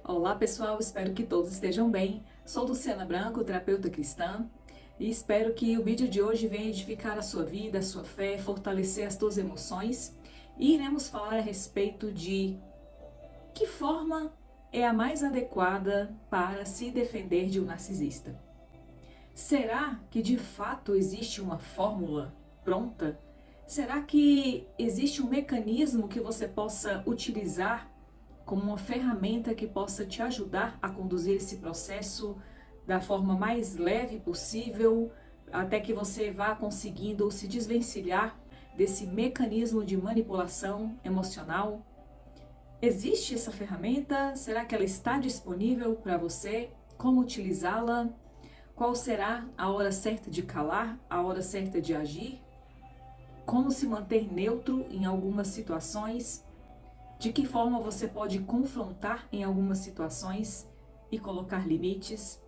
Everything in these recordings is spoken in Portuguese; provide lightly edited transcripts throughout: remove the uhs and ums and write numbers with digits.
Olá pessoal, espero que todos estejam bem. Sou Luciana Branco, terapeuta cristã, e espero que o vídeo de hoje venha edificar a sua vida, a sua fé, fortalecer as tuas emoções. E iremos falar a respeito de que forma é a mais adequada para se defender de um narcisista. Será que de fato existe uma fórmula pronta? Será que existe um mecanismo que você possa utilizar como uma ferramenta que possa te ajudar a conduzir esse processo da forma mais leve possível, até que você vá conseguindo se desvencilhar desse mecanismo de manipulação emocional? Existe essa ferramenta? Será que ela está disponível para você? Como utilizá-la? Qual será a hora certa de calar, a hora certa de agir? Como se manter neutro em algumas situações? De que forma você pode confrontar em algumas situações e colocar limites?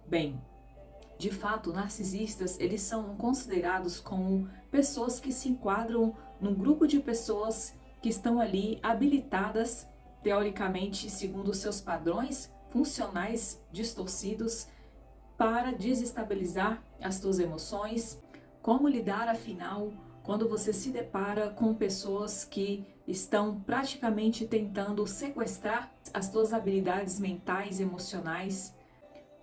Bem, de fato, narcisistas, eles são considerados como pessoas que se enquadram num grupo de pessoas que estão ali habilitadas, teoricamente, segundo seus padrões funcionais distorcidos, para desestabilizar as tuas emoções. Como lidar, afinal, quando você se depara com pessoas que estão praticamente tentando sequestrar as tuas habilidades mentais e emocionais?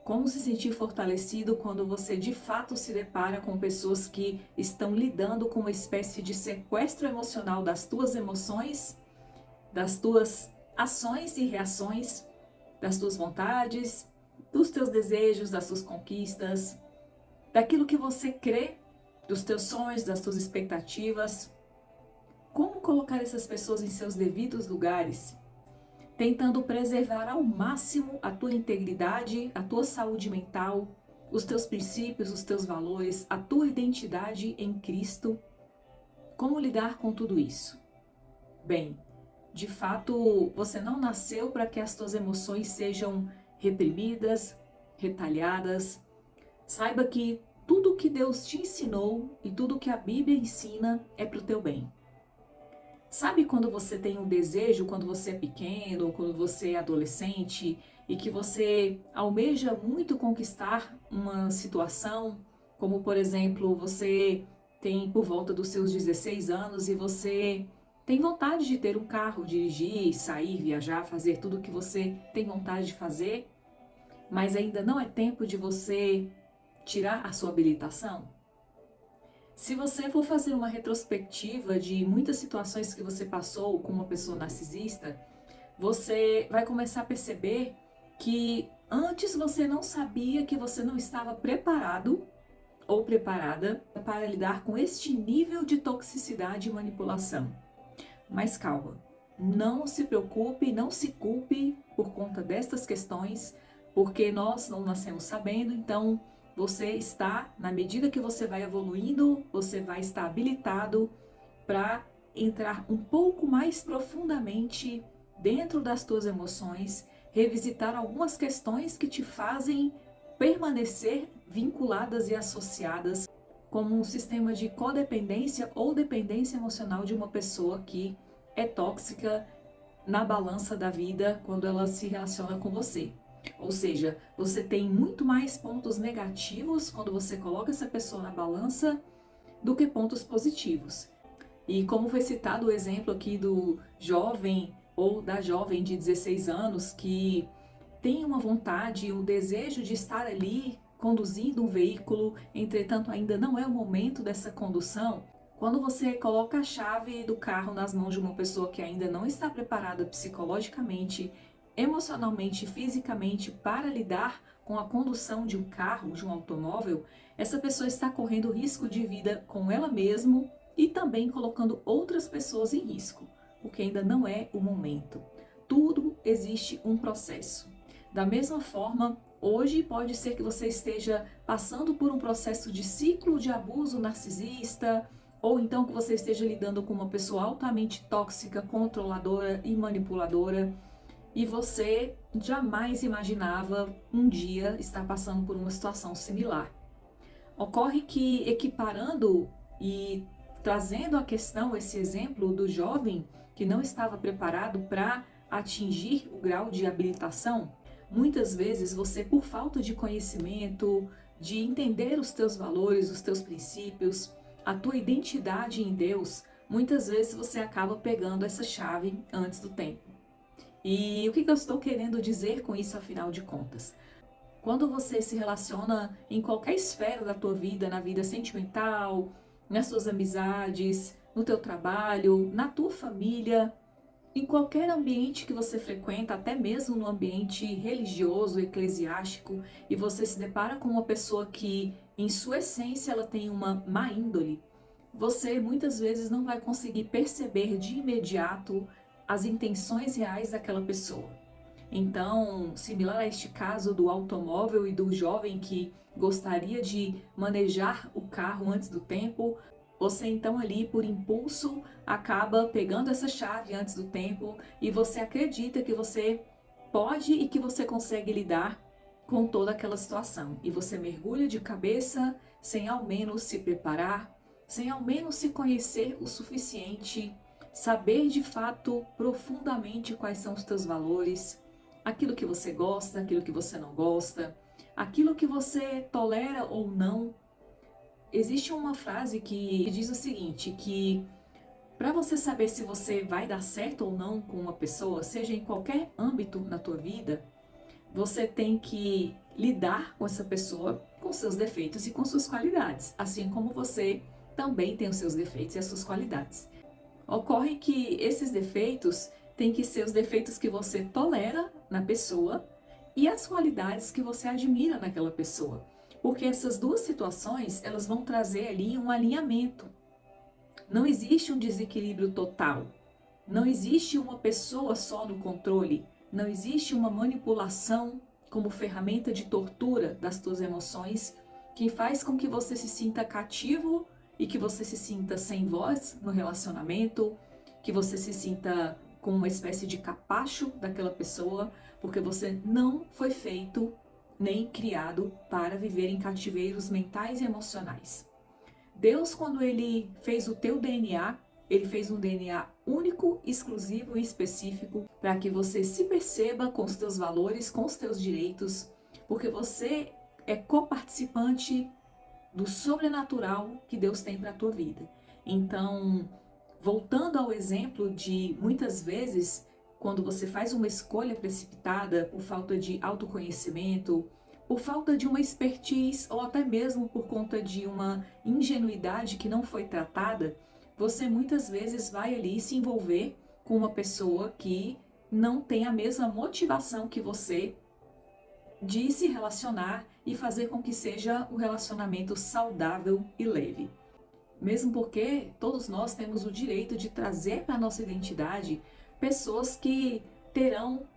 Como se sentir fortalecido quando você de fato se depara com pessoas que estão lidando com uma espécie de sequestro emocional das tuas emoções, das tuas ações e reações, das tuas vontades, dos teus desejos, das tuas conquistas, daquilo que você crê, dos teus sonhos, das tuas expectativas? Como colocar essas pessoas em seus devidos lugares, tentando preservar ao máximo a tua integridade, a tua saúde mental, os teus princípios, os teus valores, a tua identidade em Cristo? Como lidar com tudo isso? Bem, de fato, você não nasceu para que as tuas emoções sejam reprimidas, retalhadas. Saiba que tudo que Deus te ensinou e tudo que a Bíblia ensina é para o teu bem. Sabe quando você tem um desejo, quando você é pequeno, quando você é adolescente e que você almeja muito conquistar uma situação, como por exemplo, você tem por volta dos seus 16 anos e você tem vontade de ter um carro, dirigir, sair, viajar, fazer tudo o que você tem vontade de fazer, mas ainda não é tempo de você tirar a sua habilitação? Se você for fazer uma retrospectiva de muitas situações que você passou com uma pessoa narcisista, você vai começar a perceber que antes você não sabia que você não estava preparado ou preparada para lidar com este nível de toxicidade e manipulação. Mas calma, não se preocupe, não se culpe por conta destas questões, porque nós não nascemos sabendo, então você está, na medida que você vai evoluindo, você vai estar habilitado para entrar um pouco mais profundamente dentro das tuas emoções, revisitar algumas questões que te fazem permanecer vinculadas e associadas como um sistema de codependência ou dependência emocional de uma pessoa que é tóxica na balança da vida quando ela se relaciona com você. Ou seja, você tem muito mais pontos negativos quando você coloca essa pessoa na balança do que pontos positivos. E como foi citado o exemplo aqui do jovem ou da jovem de 16 anos que tem uma vontade, um desejo de estar ali conduzindo um veículo, entretanto ainda não é o momento dessa condução. Quando você coloca a chave do carro nas mãos de uma pessoa que ainda não está preparada psicologicamente, emocionalmente e fisicamente para lidar com a condução de um carro, de um automóvel, essa pessoa está correndo risco de vida com ela mesma e também colocando outras pessoas em risco, porque ainda não é o momento. Tudo existe um processo. Da mesma forma, hoje pode ser que você esteja passando por um processo de ciclo de abuso narcisista, ou então que você esteja lidando com uma pessoa altamente tóxica, controladora e manipuladora, e você jamais imaginava um dia estar passando por uma situação similar. Ocorre que, equiparando e trazendo à questão esse exemplo do jovem que não estava preparado para atingir o grau de habilitação, muitas vezes você, por falta de conhecimento, de entender os teus valores, os teus princípios, a tua identidade em Deus, muitas vezes você acaba pegando essa chave antes do tempo. E o que eu estou querendo dizer com isso, afinal de contas? Quando você se relaciona em qualquer esfera da tua vida, na vida sentimental, nas suas amizades, no teu trabalho, na tua família, em qualquer ambiente que você frequenta, até mesmo no ambiente religioso, eclesiástico, e você se depara com uma pessoa que, em sua essência, ela tem uma má índole, você muitas vezes não vai conseguir perceber de imediato as intenções reais daquela pessoa. Então, similar a este caso do automóvel e do jovem que gostaria de manejar o carro antes do tempo, você então ali por impulso acaba pegando essa chave antes do tempo e você acredita que você pode e que você consegue lidar com toda aquela situação. E você mergulha de cabeça sem ao menos se preparar, sem ao menos se conhecer o suficiente, saber de fato profundamente quais são os teus valores, aquilo que você gosta, aquilo que você não gosta, aquilo que você tolera ou não. Existe uma frase que diz o seguinte, que para você saber se você vai dar certo ou não com uma pessoa, seja em qualquer âmbito na tua vida, você tem que lidar com essa pessoa com seus defeitos e com suas qualidades, assim como você também tem os seus defeitos e as suas qualidades. Ocorre que esses defeitos têm que ser os defeitos que você tolera na pessoa e as qualidades que você admira naquela pessoa. Porque essas duas situações, elas vão trazer ali um alinhamento. Não existe um desequilíbrio total. Não existe uma pessoa só no controle. Não existe uma manipulação como ferramenta de tortura das tuas emoções que faz com que você se sinta cativo e que você se sinta sem voz no relacionamento, que você se sinta com uma espécie de capacho daquela pessoa, porque você não foi feito nem criado para viver em cativeiros mentais e emocionais. Deus, quando Ele fez o teu DNA, Ele fez um DNA único, exclusivo e específico para que você se perceba com os teus valores, com os teus direitos, porque você é coparticipante do sobrenatural que Deus tem para a tua vida. Então, voltando ao exemplo de muitas vezes, quando você faz uma escolha precipitada por falta de autoconhecimento, por falta de uma expertise ou até mesmo por conta de uma ingenuidade que não foi tratada, você muitas vezes vai ali se envolver com uma pessoa que não tem a mesma motivação que você de se relacionar e fazer com que seja um relacionamento saudável e leve. Mesmo porque todos nós temos o direito de trazer para a nossa identidade pessoas que terão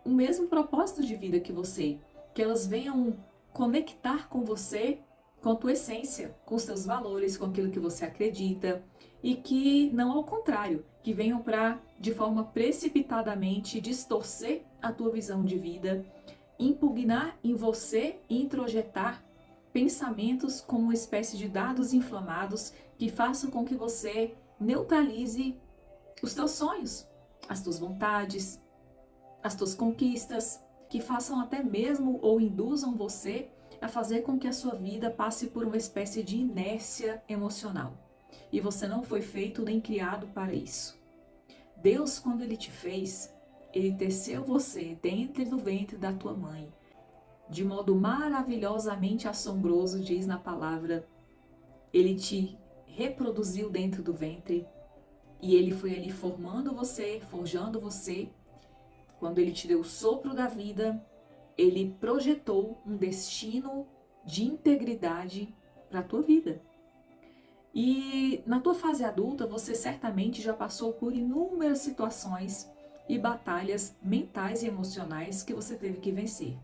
o mesmo propósito de vida que você, que elas venham conectar com você, com a tua essência, com os teus valores, com aquilo que você acredita, e que não ao contrário, que venham para, de forma precipitadamente, distorcer a tua visão de vida, impugnar em você e introjetar pensamentos como uma espécie de dardos inflamados que façam com que você neutralize os teus sonhos, as tuas vontades, as tuas conquistas, que façam até mesmo ou induzam você a fazer com que a sua vida passe por uma espécie de inércia emocional. E você não foi feito nem criado para isso. Deus, quando Ele te fez, Ele teceu você dentro do ventre da tua mãe, de modo maravilhosamente assombroso, diz na palavra. Ele te reproduziu dentro do ventre e Ele foi ali formando você, forjando você. Quando Ele te deu o sopro da vida, Ele projetou um destino de integridade para a tua vida. E na tua fase adulta, você certamente já passou por inúmeras situações e batalhas mentais e emocionais que você teve que vencer.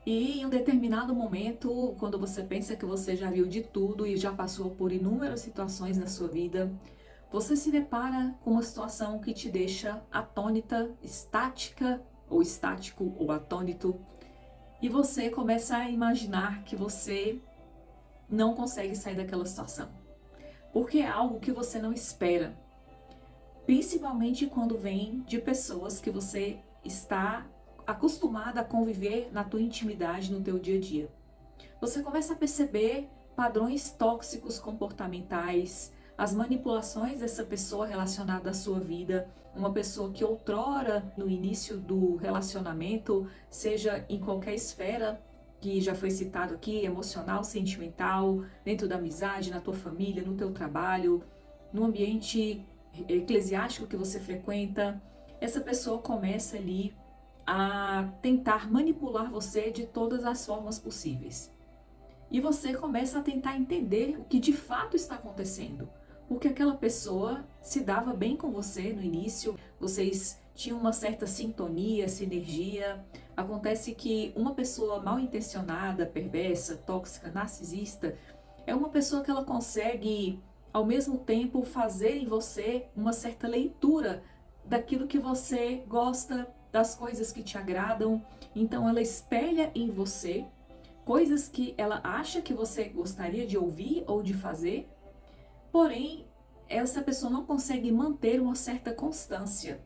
E em um determinado momento, quando você pensa que você já viu de tudo e já passou por inúmeras situações na sua vida, você se depara com uma situação que te deixa atônita, estática, ou estático, ou atônito, e você começa a imaginar que você não consegue sair daquela situação. Porque é algo que você não espera. principalmente quando vem de pessoas que você está acostumada a conviver na tua intimidade, no teu dia a dia. Você começa a perceber padrões tóxicos comportamentais, as manipulações dessa pessoa relacionada à sua vida, uma pessoa que outrora, no início do relacionamento, seja em qualquer esfera, que já foi citado aqui, emocional, sentimental, dentro da amizade, na tua família, no teu trabalho, no ambiente eclesiástico que você frequenta, essa pessoa começa ali a tentar manipular você de todas as formas possíveis. E você começa a tentar entender o que de fato está acontecendo. Porque aquela pessoa se dava bem com você no início, vocês tinham uma certa sintonia, sinergia. Acontece que uma pessoa mal intencionada, perversa, tóxica, narcisista, é uma pessoa que ela consegue, ao mesmo tempo, fazer em você uma certa leitura daquilo que você gosta, das coisas que te agradam. Então ela espelha em você coisas que ela acha que você gostaria de ouvir ou de fazer, porém essa pessoa não consegue manter uma certa constância.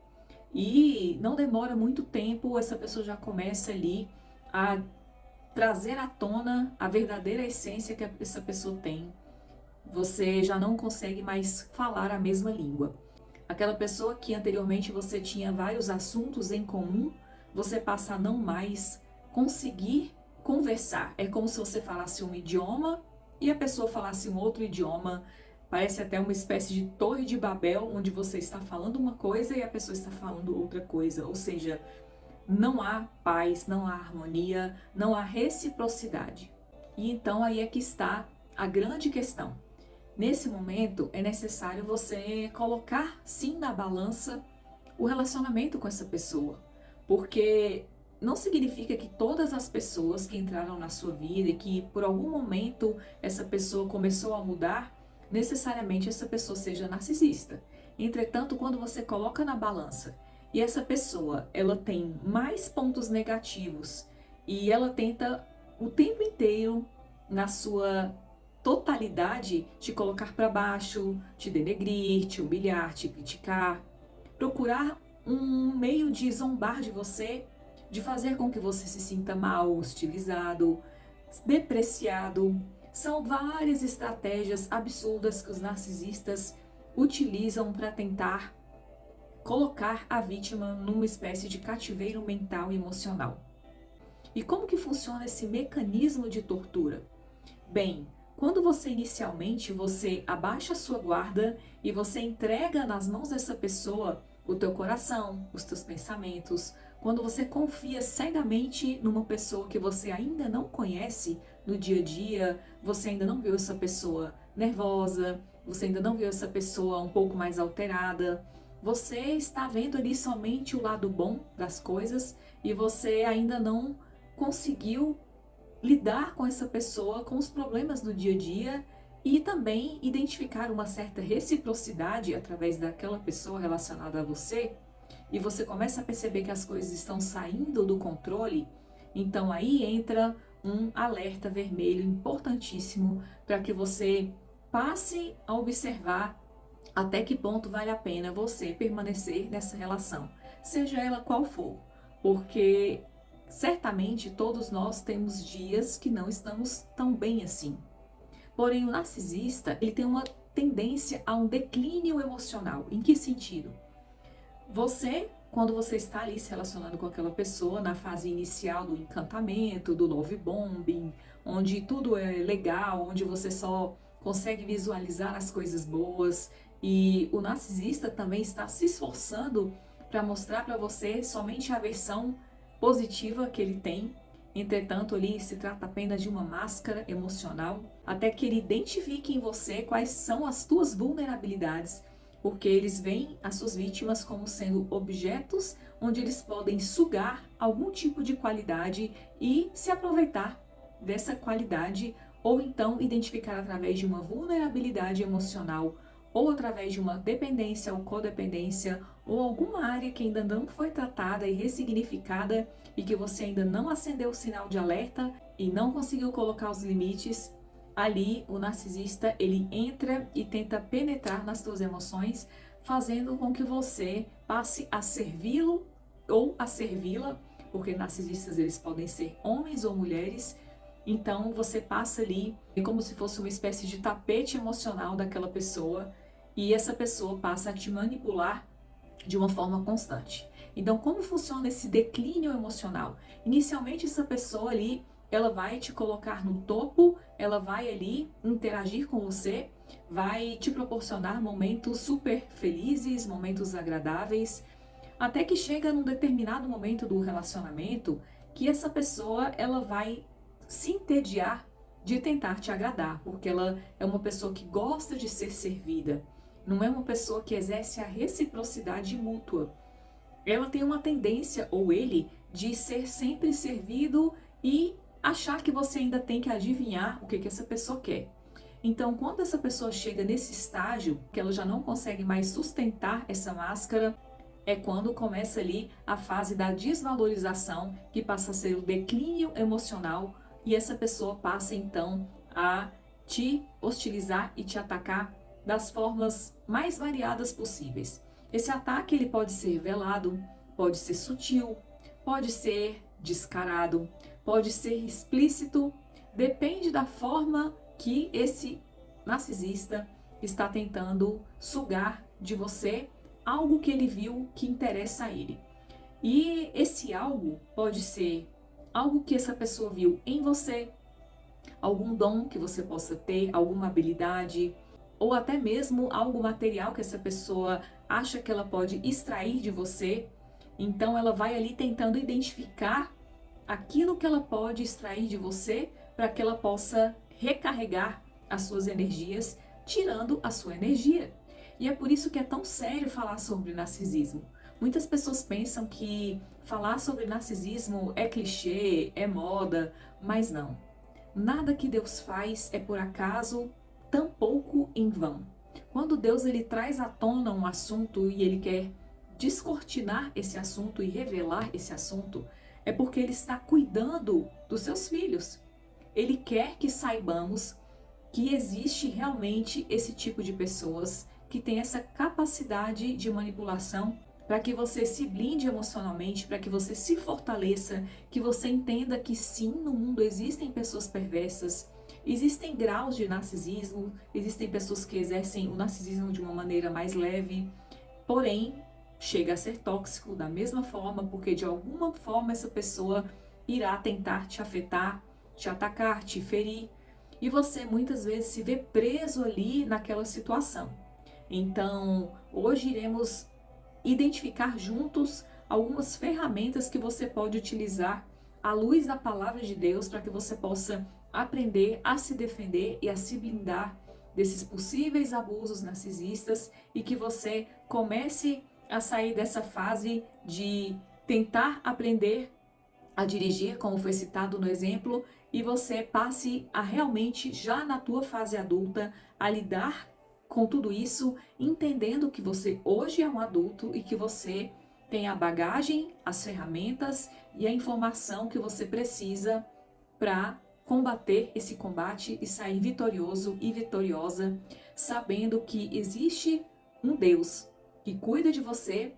E não demora muito tempo, essa pessoa já começa ali a trazer à tona a verdadeira essência que essa pessoa tem. Você já não consegue mais falar a mesma língua. Aquela pessoa que anteriormente você tinha vários assuntos em comum, você passa a não mais conseguir conversar. É como se você falasse um idioma e a pessoa falasse um outro idioma. Parece até uma espécie de torre de Babel, onde você está falando uma coisa e a pessoa está falando outra coisa. Ou seja, não há paz, não há harmonia, não há reciprocidade. E então aí é que está a grande questão. Nesse momento é necessário você colocar sim na balança o relacionamento com essa pessoa, porque não significa que todas as pessoas que entraram na sua vida e que por algum momento essa pessoa começou a mudar, necessariamente essa pessoa seja narcisista. Entretanto, quando você coloca na balança e essa pessoa ela tem mais pontos negativos e ela tenta o tempo inteiro na sua totalidade te colocar para baixo, te denegrir, te humilhar, te criticar, procurar um meio de zombar de você, de fazer com que você se sinta mal, hostilizado, depreciado. São várias estratégias absurdas que os narcisistas utilizam para tentar colocar a vítima numa espécie de cativeiro mental e emocional. E como que funciona esse mecanismo de tortura? Bem, quando você inicialmente você abaixa a sua guarda e você entrega nas mãos dessa pessoa o teu coração, os teus pensamentos, quando você confia cegamente numa pessoa que você ainda não conhece no dia a dia, você ainda não viu essa pessoa nervosa, você ainda não viu essa pessoa um pouco mais alterada, você está vendo ali somente o lado bom das coisas e você ainda não conseguiu lidar com essa pessoa, com os problemas do dia a dia e também identificar uma certa reciprocidade através daquela pessoa relacionada a você, e você começa a perceber que as coisas estão saindo do controle, então aí entra um alerta vermelho importantíssimo para que você passe a observar até que ponto vale a pena você permanecer nessa relação, seja ela qual for, porque certamente todos nós temos dias que não estamos tão bem assim. Porém, o narcisista, ele tem uma tendência a um declínio emocional. Em que sentido? Você, quando você está ali se relacionando com aquela pessoa na fase inicial do encantamento, do love bombing, onde tudo é legal, onde você só consegue visualizar as coisas boas, e o narcisista também está se esforçando para mostrar para você somente a versão positiva que ele tem. Entretanto, ali se trata apenas de uma máscara emocional, até que ele identifique em você quais são as tuas vulnerabilidades, porque eles veem as suas vítimas como sendo objetos onde eles podem sugar algum tipo de qualidade e se aproveitar dessa qualidade, ou então identificar através de uma vulnerabilidade emocional, ou através de uma dependência ou codependência, ou alguma área que ainda não foi tratada e ressignificada e que você ainda não acendeu o sinal de alerta e não conseguiu colocar os limites. Ali o narcisista ele entra e tenta penetrar nas tuas emoções, fazendo com que você passe a servi-lo ou a servi-la, porque narcisistas eles podem ser homens ou mulheres. Então você passa ali como se fosse uma espécie de tapete emocional daquela pessoa e essa pessoa passa a te manipular de uma forma constante. Então, como funciona esse declínio emocional? Inicialmente, essa pessoa ali, ela vai te colocar no topo, ela vai ali interagir com você, vai te proporcionar momentos super felizes, momentos agradáveis, até que chega num determinado momento do relacionamento que essa pessoa, ela vai se entediar de tentar te agradar, porque ela é uma pessoa que gosta de ser servida, não é uma pessoa que exerce a reciprocidade mútua. Ela tem uma tendência, ou ele, de ser sempre servido e achar que você ainda tem que adivinhar o que essa pessoa quer. Então, quando essa pessoa chega nesse estágio, que ela já não consegue mais sustentar essa máscara, é quando começa ali a fase da desvalorização, que passa a ser o declínio emocional, e essa pessoa passa então a te hostilizar e te atacar das formas mais variadas possíveis. Esse ataque ele pode ser velado, pode ser sutil, pode ser descarado, pode ser explícito, depende da forma que esse narcisista está tentando sugar de você algo que ele viu que interessa a ele. E esse algo pode ser algo que essa pessoa viu em você, algum dom que você possa ter, alguma habilidade, ou até mesmo algo material que essa pessoa acha que ela pode extrair de você. Então ela vai ali tentando identificar aquilo que ela pode extrair de você para que ela possa recarregar as suas energias, tirando a sua energia. E é por isso que é tão sério falar sobre narcisismo. Muitas pessoas pensam que falar sobre narcisismo é clichê, é moda, mas não. Nada que Deus faz é por acaso, tampouco em vão. Quando Deus ele traz à tona um assunto e ele quer descortinar esse assunto e revelar esse assunto, é porque ele está cuidando dos seus filhos. Ele quer que saibamos que existe realmente esse tipo de pessoas que tem essa capacidade de manipulação para que você se blinde emocionalmente, para que você se fortaleça, que você entenda que sim, no mundo existem pessoas perversas, existem graus de narcisismo, existem pessoas que exercem o narcisismo de uma maneira mais leve, porém chega a ser tóxico da mesma forma, porque de alguma forma essa pessoa irá tentar te afetar, te atacar, te ferir, e você muitas vezes se vê preso ali naquela situação. Então, hoje iremos identificar juntos algumas ferramentas que você pode utilizar à luz da palavra de Deus para que você possa aprender a se defender e a se blindar desses possíveis abusos narcisistas e que você comece a sair dessa fase de tentar aprender a dirigir, como foi citado no exemplo, e você passe a realmente, já na tua fase adulta, a lidar com tudo isso, entendendo que você hoje é um adulto e que você tem a bagagem, as ferramentas e a informação que você precisa para combater esse combate e sair vitorioso e vitoriosa, sabendo que existe um Deus que cuida de você,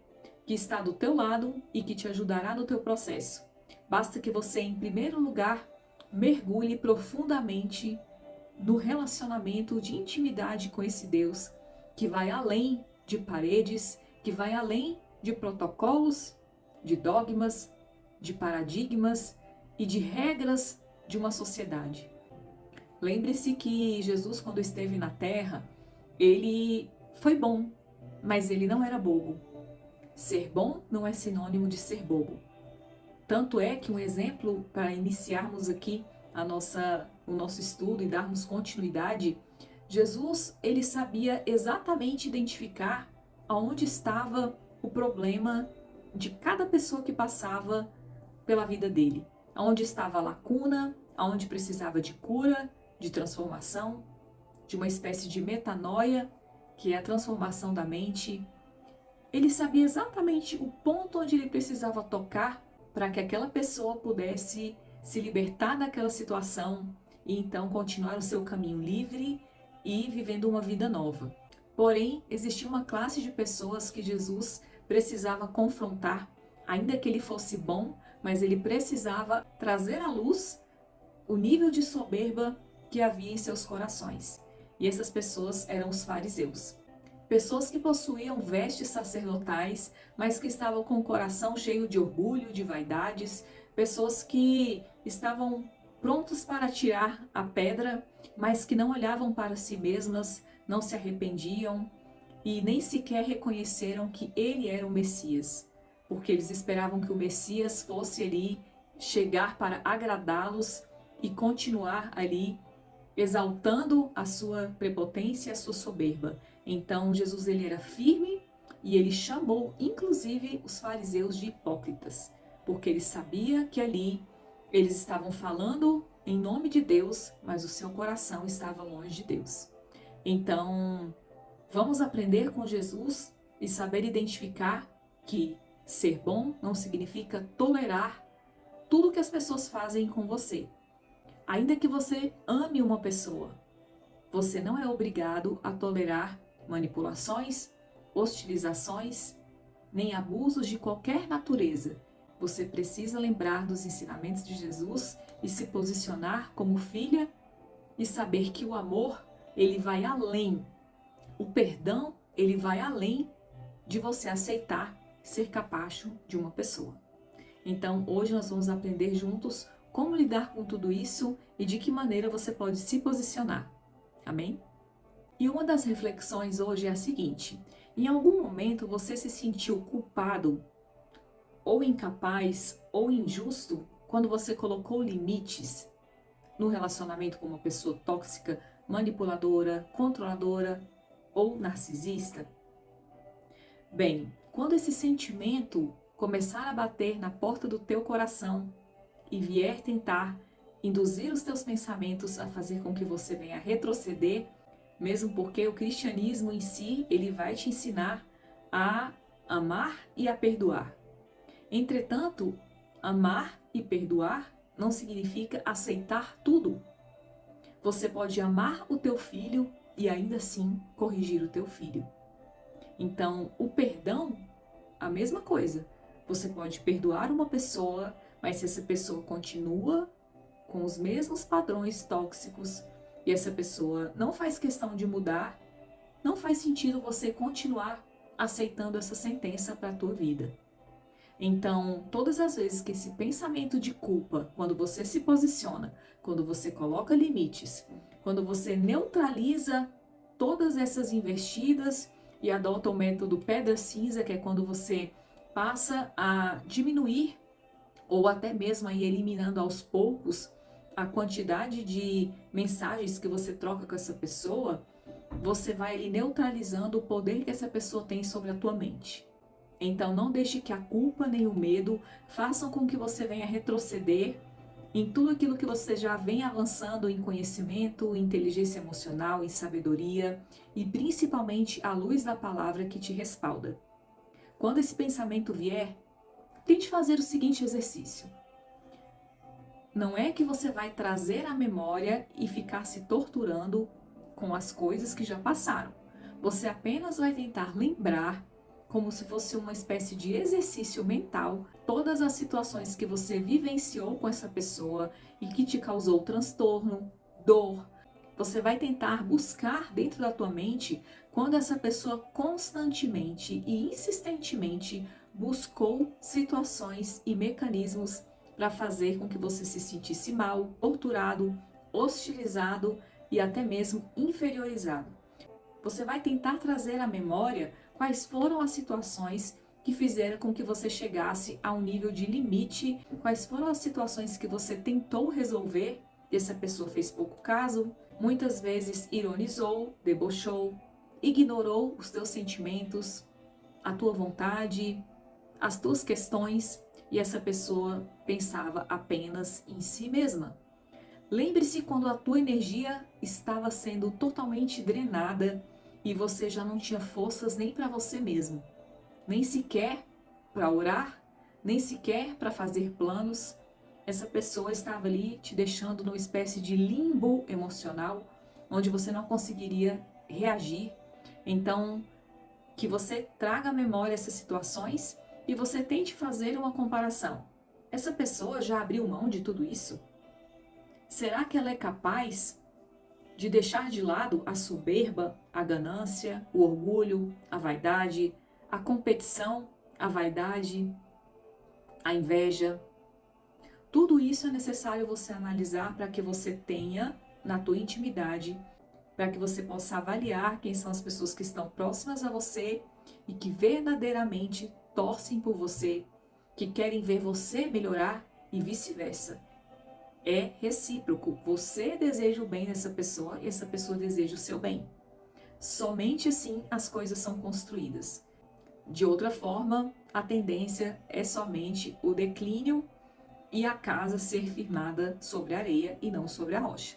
que está do teu lado e que te ajudará no teu processo. Basta que você, em primeiro lugar, mergulhe profundamente no relacionamento de intimidade com esse Deus, que vai além de paredes, que vai além de protocolos, de dogmas, de paradigmas e de regras de uma sociedade. Lembre-se que Jesus, quando esteve na Terra, ele foi bom, mas ele não era bobo. Ser bom não é sinônimo de ser bobo. Tanto é que um exemplo para iniciarmos aqui o nosso estudo e darmos continuidade, Jesus ele sabia exatamente identificar aonde estava o problema de cada pessoa que passava pela vida dele, aonde estava a lacuna, aonde precisava de cura, de transformação, de uma espécie de metanoia, que é a transformação da mente. Ele sabia exatamente o ponto onde ele precisava tocar para que aquela pessoa pudesse se libertar daquela situação e então continuar o seu caminho livre e vivendo uma vida nova. Porém, existia uma classe de pessoas que Jesus precisava confrontar, ainda que ele fosse bom, mas ele precisava trazer à luz o nível de soberba que havia em seus corações. E essas pessoas eram os fariseus. Pessoas que possuíam vestes sacerdotais, mas que estavam com o coração cheio de orgulho, de vaidades, pessoas que estavam prontos para tirar a pedra, mas que não olhavam para si mesmas, não se arrependiam e nem sequer reconheceram que ele era o Messias, porque eles esperavam que o Messias fosse ali chegar para agradá-los e continuar ali exaltando a sua prepotência e a sua soberba. Então Jesus ele era firme e ele chamou inclusive os fariseus de hipócritas, porque ele sabia que ali eles estavam falando em nome de Deus, mas o seu coração estava longe de Deus. Então, vamos aprender com Jesus e saber identificar que ser bom não significa tolerar tudo que as pessoas fazem com você. Ainda que você ame uma pessoa, você não é obrigado a tolerar manipulações, hostilizações, nem abusos de qualquer natureza. Você precisa lembrar dos ensinamentos de Jesus e se posicionar como filha e saber que o amor, ele vai além. O perdão, ele vai além de você aceitar ser capacho de uma pessoa. Então, hoje nós vamos aprender juntos como lidar com tudo isso e de que maneira você pode se posicionar. Amém? E uma das reflexões hoje é a seguinte: em algum momento você se sentiu culpado, ou incapaz, ou injusto quando você colocou limites no relacionamento com uma pessoa tóxica, manipuladora, controladora ou narcisista? Bem, quando esse sentimento começar a bater na porta do teu coração e vier tentar induzir os teus pensamentos a fazer com que você venha retroceder, mesmo porque o cristianismo em si, ele vai te ensinar a amar e a perdoar. Entretanto, amar e perdoar não significa aceitar tudo. Você pode amar o teu filho e ainda assim corrigir o teu filho. Então, o perdão, a mesma coisa. Você pode perdoar uma pessoa, mas se essa pessoa continua com os mesmos padrões tóxicos e essa pessoa não faz questão de mudar, não faz sentido você continuar aceitando essa sentença para a tua vida. Então, todas as vezes que esse pensamento de culpa, quando você se posiciona, quando você coloca limites, quando você neutraliza todas essas investidas e adota o método pedra cinza, que é quando você passa a diminuir ou até mesmo a ir eliminando aos poucos a quantidade de mensagens que você troca com essa pessoa, você vai ali neutralizando o poder que essa pessoa tem sobre a tua mente. Então não deixe que a culpa nem o medo façam com que você venha retroceder em tudo aquilo que você já vem avançando em conhecimento, em inteligência emocional, em sabedoria e principalmente à luz da palavra que te respalda. Quando esse pensamento vier, tente fazer o seguinte exercício. Não é que você vai trazer à memória e ficar se torturando com as coisas que já passaram. Você apenas vai tentar lembrar, como se fosse uma espécie de exercício mental, todas as situações que você vivenciou com essa pessoa e que te causou transtorno, dor. Você vai tentar buscar dentro da tua mente quando essa pessoa constantemente e insistentemente buscou situações e mecanismos para fazer com que você se sentisse mal, torturado, hostilizado e até mesmo inferiorizado. Você vai tentar trazer à memória quais foram as situações que fizeram com que você chegasse a um nível de limite, quais foram as situações que você tentou resolver e essa pessoa fez pouco caso, muitas vezes ironizou, debochou, ignorou os teus sentimentos, a tua vontade, as tuas questões e essa pessoa pensava apenas em si mesma. Lembre-se quando a tua energia estava sendo totalmente drenada e você já não tinha forças nem para você mesmo, nem sequer para orar, nem sequer para fazer planos. Essa pessoa estava ali te deixando numa espécie de limbo emocional, onde você não conseguiria reagir, Então, que você traga à memória essas situações e você tente fazer uma comparação. Essa pessoa já abriu mão de tudo isso? Será que ela é capaz de deixar de lado a soberba, a ganância, o orgulho, a vaidade, a competição, a vaidade, a inveja? Tudo isso é necessário você analisar para que você tenha na tua intimidade, para que você possa avaliar quem são as pessoas que estão próximas a você e que verdadeiramente torcem por você, que querem ver você melhorar e vice-versa. É recíproco. Você deseja o bem dessa pessoa e essa pessoa deseja o seu bem. Somente assim as coisas são construídas. De outra forma, a tendência é somente o declínio e a casa ser firmada sobre a areia e não sobre a rocha.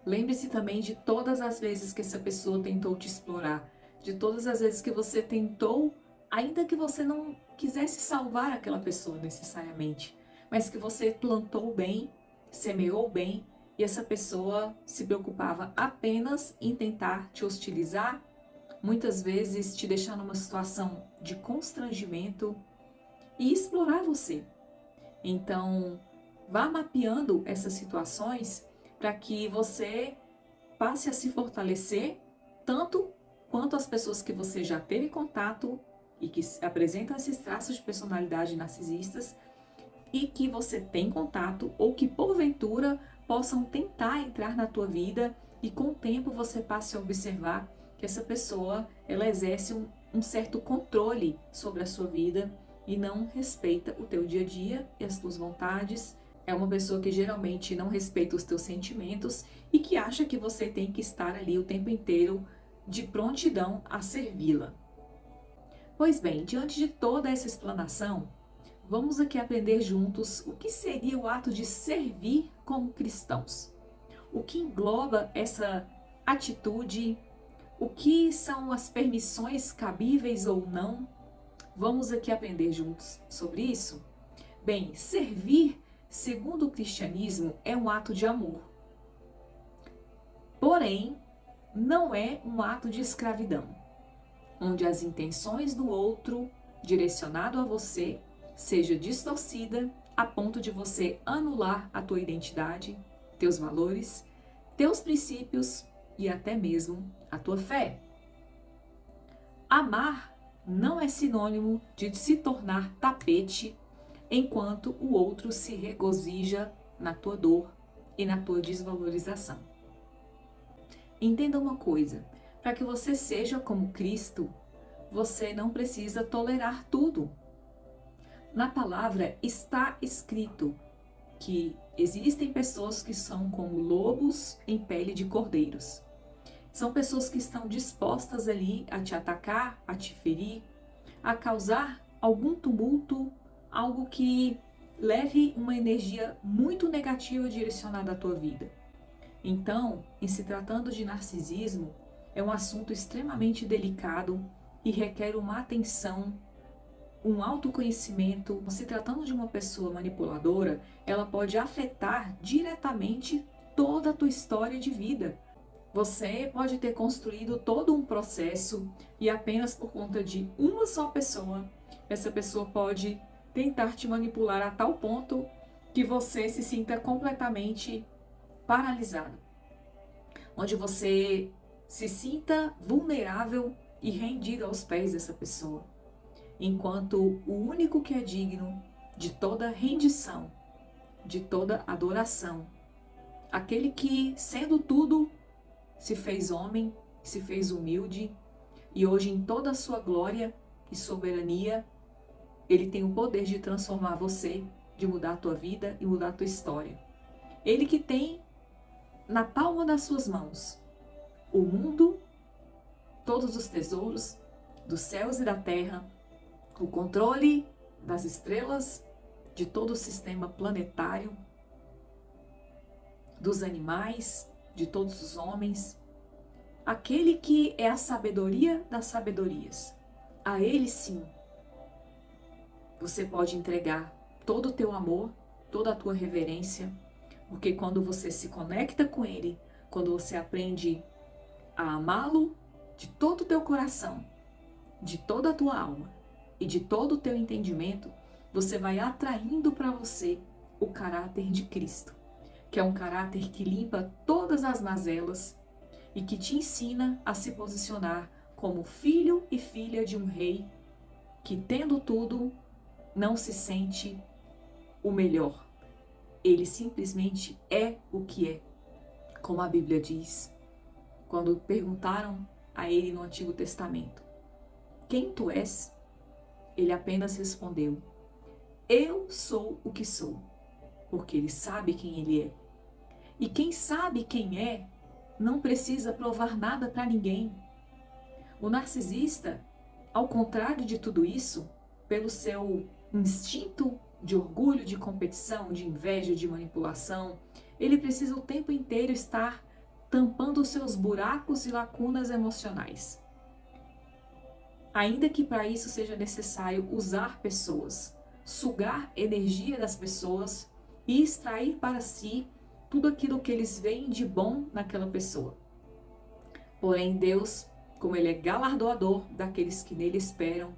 Lembre-se também de todas as vezes que essa pessoa tentou te explorar, de todas as vezes que você tentou, ainda que você não quisesse salvar aquela pessoa necessariamente, mas que você plantou bem, semeou bem, e essa pessoa se preocupava apenas em tentar te hostilizar, muitas vezes te deixar numa situação de constrangimento e explorar você. Então, vá mapeando essas situações para que você passe a se fortalecer tanto quanto as pessoas que você já teve contato e que apresentam esses traços de personalidade narcisistas e que você tem contato ou que porventura possam tentar entrar na tua vida e com o tempo você passe a observar que essa pessoa ela exerce um certo controle sobre a sua vida e não respeita o teu dia a dia e as tuas vontades. É uma pessoa que geralmente não respeita os teus sentimentos e que acha que você tem que estar ali o tempo inteiro de prontidão a servi-la. Pois bem, diante de toda essa explanação, vamos aqui aprender juntos o que seria o ato de servir como cristãos. O que engloba essa atitude, o que são as permissões cabíveis ou não. Vamos aqui aprender juntos sobre isso? Bem, servir, segundo o cristianismo, é um ato de amor. Porém, não é um ato de escravidão, onde as intenções do outro, direcionado a você, seja distorcida a ponto de você anular a tua identidade, teus valores, teus princípios e até mesmo a tua fé. Amar não é sinônimo de se tornar tapete enquanto o outro se regozija na tua dor e na tua desvalorização. Entenda uma coisa, para que você seja como Cristo, você não precisa tolerar tudo. Na palavra está escrito que existem pessoas que são como lobos em pele de cordeiros. São pessoas que estão dispostas ali a te atacar, a te ferir, a causar algum tumulto, algo que leve uma energia muito negativa direcionada à tua vida. Então, em se tratando de narcisismo, é um assunto extremamente delicado e requer uma atenção, um autoconhecimento. Se tratando de uma pessoa manipuladora, ela pode afetar diretamente toda a tua história de vida. Você pode ter construído todo um processo e apenas por conta de uma só pessoa, essa pessoa pode tentar te manipular a tal ponto que você se sinta completamente paralisado, onde você se sinta vulnerável e rendido aos pés dessa pessoa, enquanto o único que é digno de toda rendição, de toda adoração, aquele que, sendo tudo, se fez homem, se fez humilde e hoje em toda a sua glória e soberania, ele tem o poder de transformar você, de mudar a tua vida e mudar a tua história. Ele que tem na palma das suas mãos o mundo, todos os tesouros dos céus e da terra, o controle das estrelas, de todo o sistema planetário, dos animais, de todos os homens, aquele que é a sabedoria das sabedorias. A ele sim, você pode entregar todo o teu amor, toda a tua reverência, porque quando você se conecta com ele, quando você aprende a amá-lo de todo o teu coração, de toda a tua alma e de todo o teu entendimento, você vai atraindo para você o caráter de Cristo, que é um caráter que limpa todas as mazelas e que te ensina a se posicionar como filho e filha de um rei que, tendo tudo, não se sente o melhor. Ele simplesmente é o que é, como a Bíblia diz. Quando perguntaram a ele no Antigo Testamento: quem tu és? Ele apenas respondeu: eu sou o que sou, porque ele sabe quem ele é. E quem sabe quem é, não precisa provar nada para ninguém. O narcisista, ao contrário de tudo isso, pelo seu instinto de orgulho, de competição, de inveja, de manipulação, ele precisa o tempo inteiro estar tampando os seus buracos e lacunas emocionais. Ainda que para isso seja necessário usar pessoas, sugar energia das pessoas e extrair para si tudo aquilo que eles veem de bom naquela pessoa. Porém, Deus, como Ele é galardoador daqueles que nele esperam,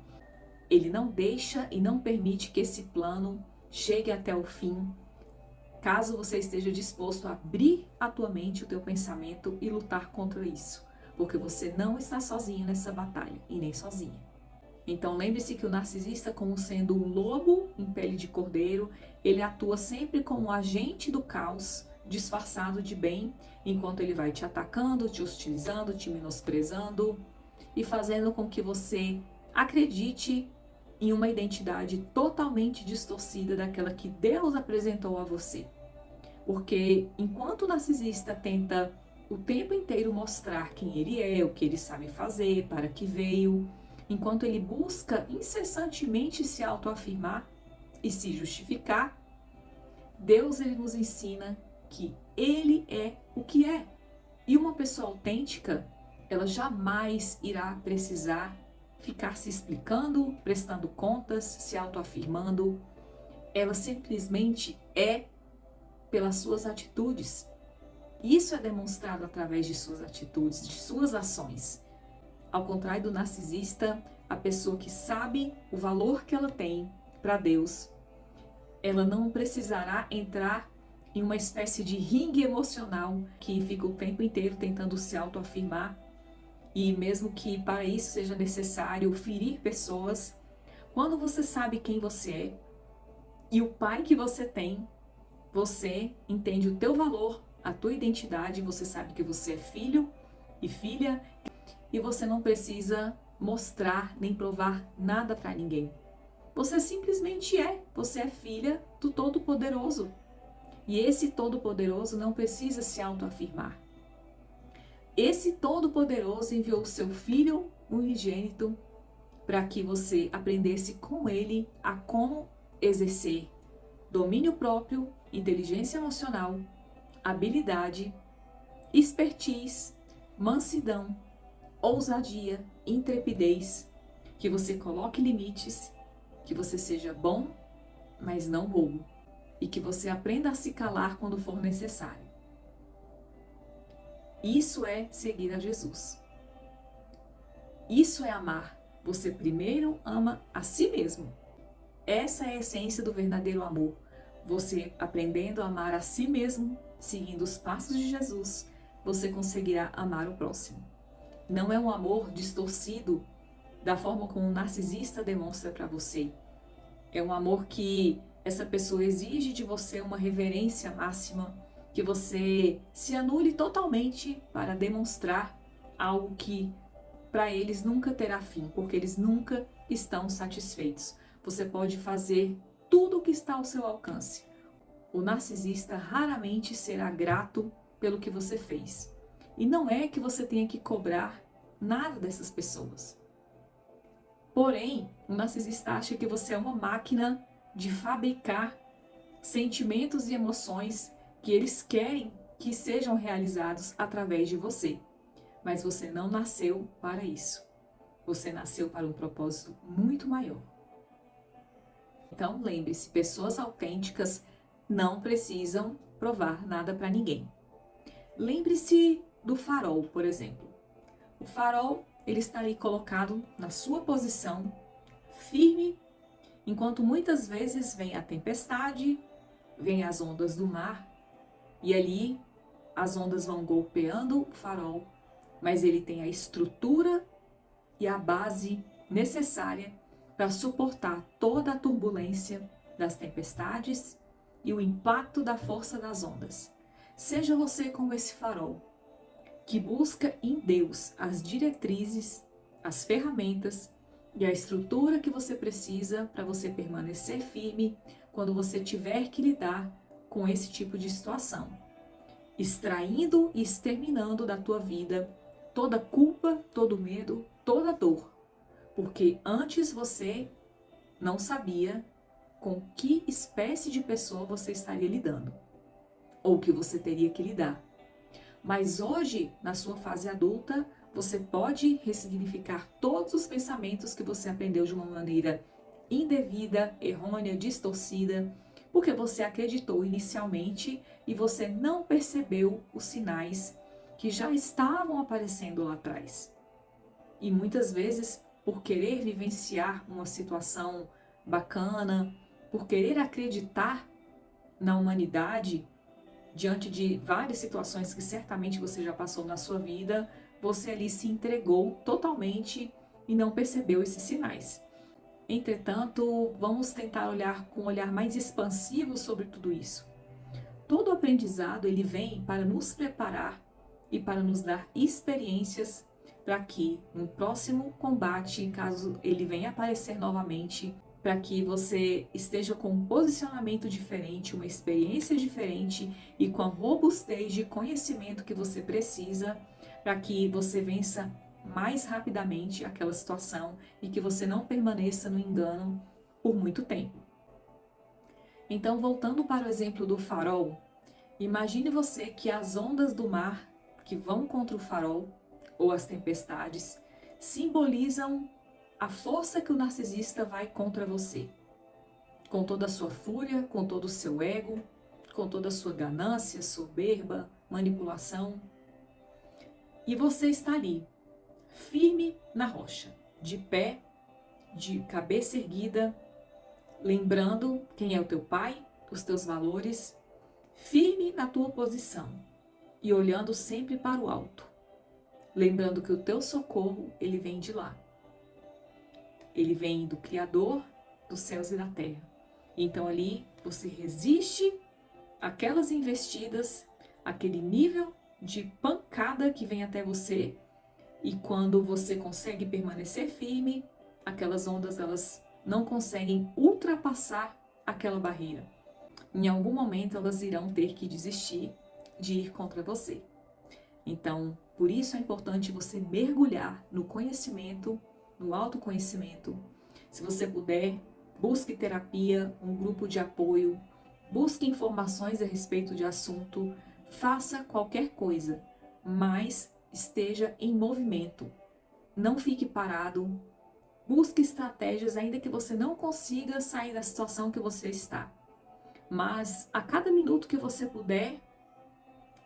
Ele não deixa e não permite que esse plano chegue até o fim, caso você esteja disposto a abrir a tua mente, o teu pensamento e lutar contra isso, porque você não está sozinho nessa batalha e nem sozinha. Então lembre-se que o narcisista, como sendo um lobo em pele de cordeiro, ele atua sempre como agente do caos, disfarçado de bem, enquanto ele vai te atacando, te hostilizando, te menosprezando e fazendo com que você acredite em uma identidade totalmente distorcida daquela que Deus apresentou a você. Porque enquanto o narcisista tenta o tempo inteiro mostrar quem ele é, o que ele sabe fazer, para que veio, enquanto ele busca incessantemente se autoafirmar e se justificar, Deus ele nos ensina que Ele é o que é. E uma pessoa autêntica, ela jamais irá precisar ficar se explicando, prestando contas, se autoafirmando. Ela simplesmente é pelas suas atitudes. Isso é demonstrado através de suas atitudes, de suas ações. Ao contrário do narcisista, a pessoa que sabe o valor que ela tem para Deus, ela não precisará entrar em uma espécie de ringue emocional que fica o tempo inteiro tentando se autoafirmar, e mesmo que para isso seja necessário ferir pessoas. Quando você sabe quem você é e o pai que você tem, você entende o teu valor, a tua identidade, você sabe que você é filho e filha e você não precisa mostrar nem provar nada para ninguém. Você simplesmente é, você é filha do Todo-Poderoso. E esse Todo-Poderoso não precisa se autoafirmar. Esse Todo-Poderoso enviou o seu Filho unigênito para que você aprendesse com ele a como exercer domínio próprio, inteligência emocional, habilidade, expertise, mansidão, ousadia, intrepidez, que você coloque limites, que você seja bom, mas não bobo, e que você aprenda a se calar quando for necessário. Isso é seguir a Jesus. Isso é amar. Você primeiro ama a si mesmo. Essa é a essência do verdadeiro amor. Você aprendendo a amar a si mesmo, seguindo os passos de Jesus, você conseguirá amar o próximo. Não é um amor distorcido da forma como um narcisista demonstra para você. É um amor que essa pessoa exige de você uma reverência máxima, que você se anule totalmente para demonstrar algo que para eles nunca terá fim, porque eles nunca estão satisfeitos. Você pode fazer tudo o que está ao seu alcance. O narcisista raramente será grato pelo que você fez. E não é que você tenha que cobrar nada dessas pessoas. Porém, o narcisista acha que você é uma máquina de fabricar sentimentos e emoções que eles querem que sejam realizados através de você. Mas você não nasceu para isso. Você nasceu para um propósito muito maior. Então, lembre-se, pessoas autênticas não precisam provar nada para ninguém. Lembre-se do farol, por exemplo. O farol, ele está ali colocado na sua posição, firme, enquanto muitas vezes vem a tempestade, vem as ondas do mar, e ali as ondas vão golpeando o farol, mas ele tem a estrutura e a base necessária para suportar toda a turbulência das tempestades e o impacto da força das ondas. Seja você como esse farol, que busca em Deus as diretrizes, as ferramentas e a estrutura que você precisa para você permanecer firme quando você tiver que lidar com esse tipo de situação, extraindo e exterminando da tua vida toda culpa, todo medo, toda dor, porque antes você não sabia com que espécie de pessoa você estaria lidando, ou que você teria que lidar. Mas hoje, na sua fase adulta, você pode ressignificar todos os pensamentos que você aprendeu de uma maneira indevida, errônea, distorcida, porque você acreditou inicialmente e você não percebeu os sinais que já estavam aparecendo lá atrás. E muitas vezes, por querer vivenciar uma situação bacana, por querer acreditar na humanidade, diante de várias situações que certamente você já passou na sua vida, você ali se entregou totalmente e não percebeu esses sinais. Entretanto, vamos tentar olhar com um olhar mais expansivo sobre tudo isso. Todo aprendizado ele vem para nos preparar e para nos dar experiências para que no próximo combate, caso ele venha aparecer novamente, para que você esteja com um posicionamento diferente, uma experiência diferente e com a robustez de conhecimento que você precisa para que você vença mais rapidamente aquela situação e que você não permaneça no engano por muito tempo. Então, voltando para o exemplo do farol, imagine você que as ondas do mar que vão contra o farol ou as tempestades simbolizam a força que o narcisista vai contra você, com toda a sua fúria, com todo o seu ego, com toda a sua ganância, soberba, manipulação. E você está ali, firme na rocha, de pé, de cabeça erguida, lembrando quem é o teu pai, os teus valores, firme na tua posição e olhando sempre para o alto, lembrando que o teu socorro, ele vem de lá. Ele vem do Criador dos céus e da terra. Então ali você resiste àquelas investidas, aquele nível de pancada que vem até você. E quando você consegue permanecer firme, aquelas ondas elas não conseguem ultrapassar aquela barreira. Em algum momento elas irão ter que desistir de ir contra você. Então, por isso é importante você mergulhar no conhecimento, no autoconhecimento. Se você puder, busque terapia, um grupo de apoio, busque informações a respeito de assunto, faça qualquer coisa, mas esteja em movimento. Não fique parado, busque estratégias ainda que você não consiga sair da situação que você está. Mas a cada minuto que você puder,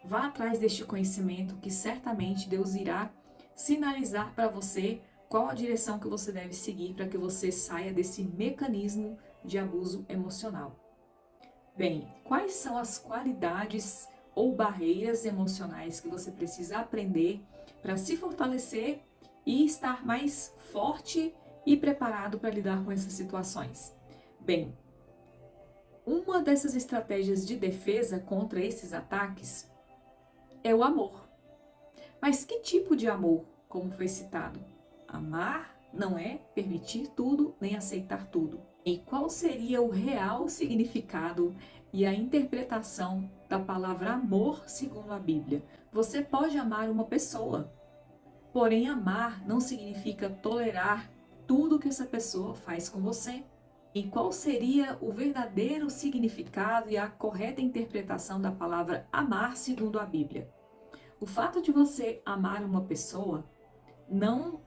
vá atrás deste conhecimento que certamente Deus irá sinalizar para você qual a direção que você deve seguir para que você saia desse mecanismo de abuso emocional. Bem, quais são as qualidades ou barreiras emocionais que você precisa aprender para se fortalecer e estar mais forte e preparado para lidar com essas situações? Bem, uma dessas estratégias de defesa contra esses ataques é o amor. Mas que tipo de amor, como foi citado? Amar não é permitir tudo nem aceitar tudo. E qual seria o real significado e a interpretação da palavra amor segundo a Bíblia? Você pode amar uma pessoa, porém amar não significa tolerar tudo que essa pessoa faz com você. E qual seria o verdadeiro significado e a correta interpretação da palavra amar segundo a Bíblia? O fato de você amar uma pessoa não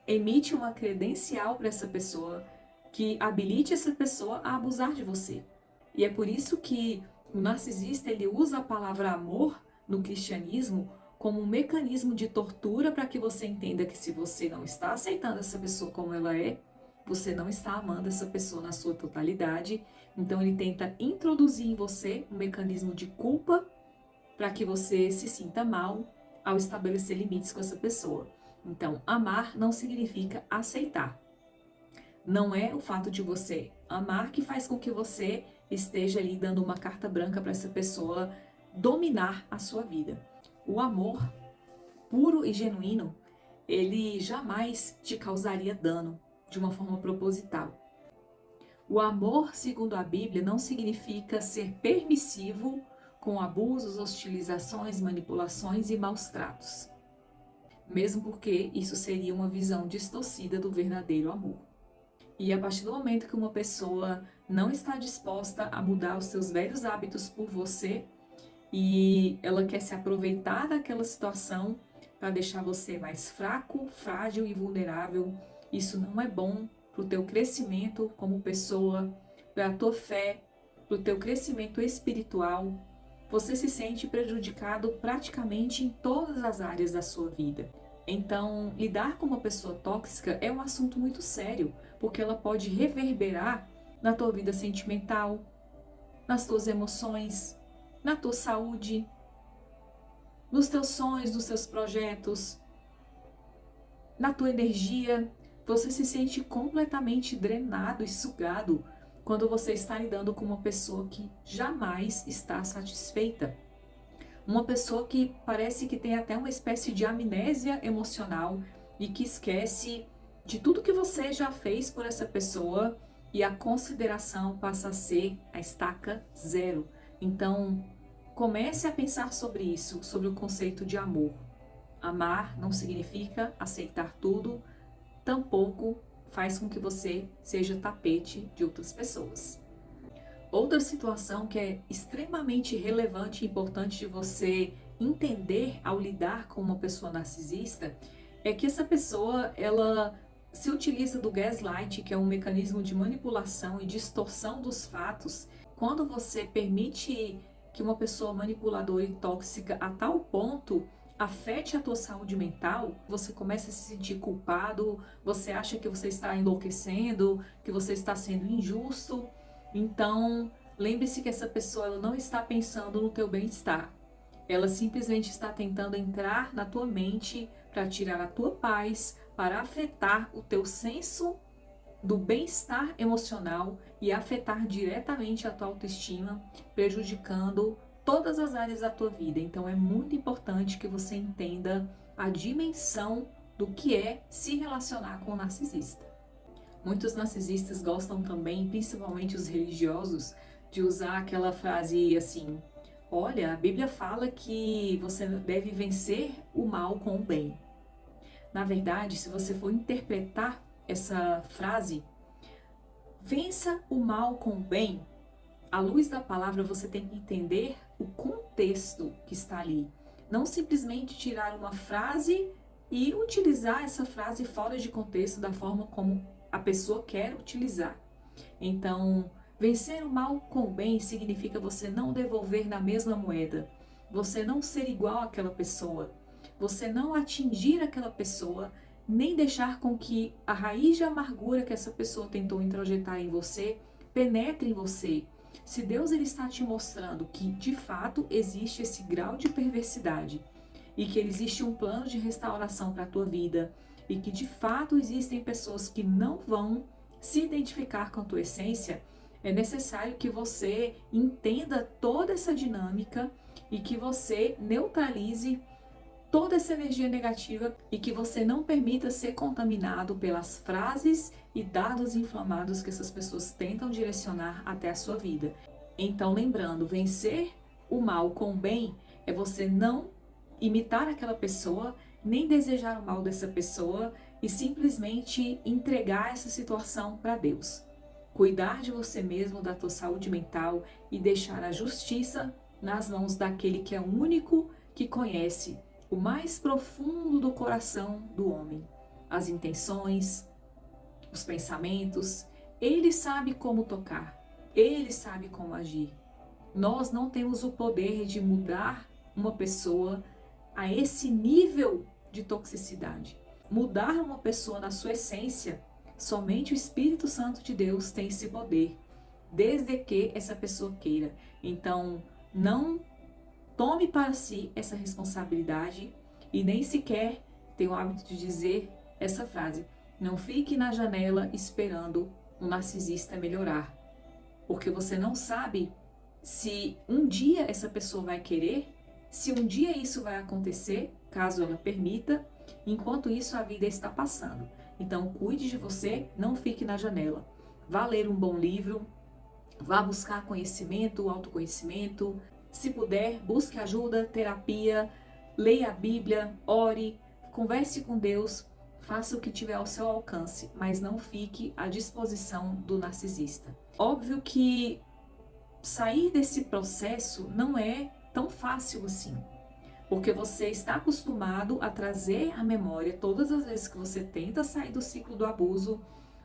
emite uma credencial para essa pessoa que habilite essa pessoa a abusar de você. E é por isso que o narcisista ele usa a palavra amor no cristianismo como um mecanismo de tortura para que você entenda que se você não está aceitando essa pessoa como ela é, você não está amando essa pessoa na sua totalidade. Então ele tenta introduzir em você um mecanismo de culpa para que você se sinta mal ao estabelecer limites com essa pessoa. Então, amar não significa aceitar. Não é o fato de você amar que faz com que você esteja ali dando uma carta branca para essa pessoa dominar a sua vida. O amor puro e genuíno, ele jamais te causaria dano de uma forma proposital. O amor, segundo a Bíblia, não significa ser permissivo com abusos, hostilizações, manipulações e maus tratos. Mesmo porque isso seria uma visão distorcida do verdadeiro amor. E a partir do momento que uma pessoa não está disposta a mudar os seus velhos hábitos por você e ela quer se aproveitar daquela situação para deixar você mais fraco, frágil e vulnerável, isso não é bom para o teu crescimento como pessoa, para a tua fé, para o teu crescimento espiritual. Você se sente prejudicado praticamente em todas as áreas da sua vida. Então, lidar com uma pessoa tóxica é um assunto muito sério, porque ela pode reverberar na tua vida sentimental, nas tuas emoções, na tua saúde, nos teus sonhos, nos teus projetos, na tua energia. Você se sente completamente drenado e sugado quando você está lidando com uma pessoa que jamais está satisfeita. Uma pessoa que parece que tem até uma espécie de amnésia emocional e que esquece de tudo que você já fez por essa pessoa e a consideração passa a ser a estaca zero. Então, comece a pensar sobre isso, sobre o conceito de amor. Amar não significa aceitar tudo, tampouco faz com que você seja tapete de outras pessoas. Outra situação que é extremamente relevante e importante de você entender ao lidar com uma pessoa narcisista é que essa pessoa, ela se utiliza do gaslight, que é um mecanismo de manipulação e distorção dos fatos. Quando você permite que uma pessoa manipuladora e tóxica a tal ponto afete a tua saúde mental, você começa a se sentir culpado, você acha que você está enlouquecendo, que você está sendo injusto. Então, lembre-se que essa pessoa ela não está pensando no teu bem-estar. Ela simplesmente está tentando entrar na tua mente para tirar a tua paz, para afetar o teu senso do bem-estar emocional e afetar diretamente a tua autoestima, prejudicando todas as áreas da tua vida. Então é muito importante que você entenda a dimensão do que é se relacionar com o narcisista. Muitos narcisistas gostam também, principalmente os religiosos, de usar aquela frase assim: olha, a Bíblia fala que você deve vencer o mal com o bem. Na verdade, se você for interpretar essa frase, vença o mal com o bem, à luz da palavra você tem que entender o contexto que está ali. Não simplesmente tirar uma frase e utilizar essa frase fora de contexto da forma como a pessoa quer utilizar. Então, vencer o mal com o bem significa você não devolver na mesma moeda, você não ser igual àquela pessoa, você não atingir aquela pessoa, nem deixar com que a raiz de amargura que essa pessoa tentou introjetar em você penetre em você. Se Deus ele está te mostrando que de fato existe esse grau de perversidade e que existe um plano de restauração para a tua vida e que de fato existem pessoas que não vão se identificar com a tua essência, é necessário que você entenda toda essa dinâmica e que você neutralize toda essa energia negativa e que você não permita ser contaminado pelas frases e dados inflamados que essas pessoas tentam direcionar até a sua vida. Então, lembrando, vencer o mal com o bem é você não imitar aquela pessoa, nem desejar o mal dessa pessoa e simplesmente entregar essa situação para Deus. Cuidar de você mesmo, da tua saúde mental e deixar a justiça nas mãos daquele que é o único que conhece o mais profundo do coração do homem, as intenções, os pensamentos. Ele sabe como tocar, ele sabe como agir. Nós não temos o poder de mudar uma pessoa a esse nível de toxicidade. Mudar uma pessoa na sua essência, somente o Espírito Santo de Deus tem esse poder, desde que essa pessoa queira. Então, não tome para si essa responsabilidade e nem sequer tenha o hábito de dizer essa frase: não fique na janela esperando o narcisista melhorar, porque você não sabe se um dia essa pessoa vai querer, se um dia isso vai acontecer, caso ela permita. Enquanto isso, a vida está passando. Então, cuide de você, não fique na janela. Vá ler um bom livro, vá buscar conhecimento, autoconhecimento. Se puder, busque ajuda, terapia, leia a Bíblia, ore, converse com Deus, faça o que tiver ao seu alcance, mas não fique à disposição do narcisista. Óbvio que sair desse processo não é tão fácil assim, porque você está acostumado a trazer à memória todas as vezes que você tenta sair do ciclo do abuso,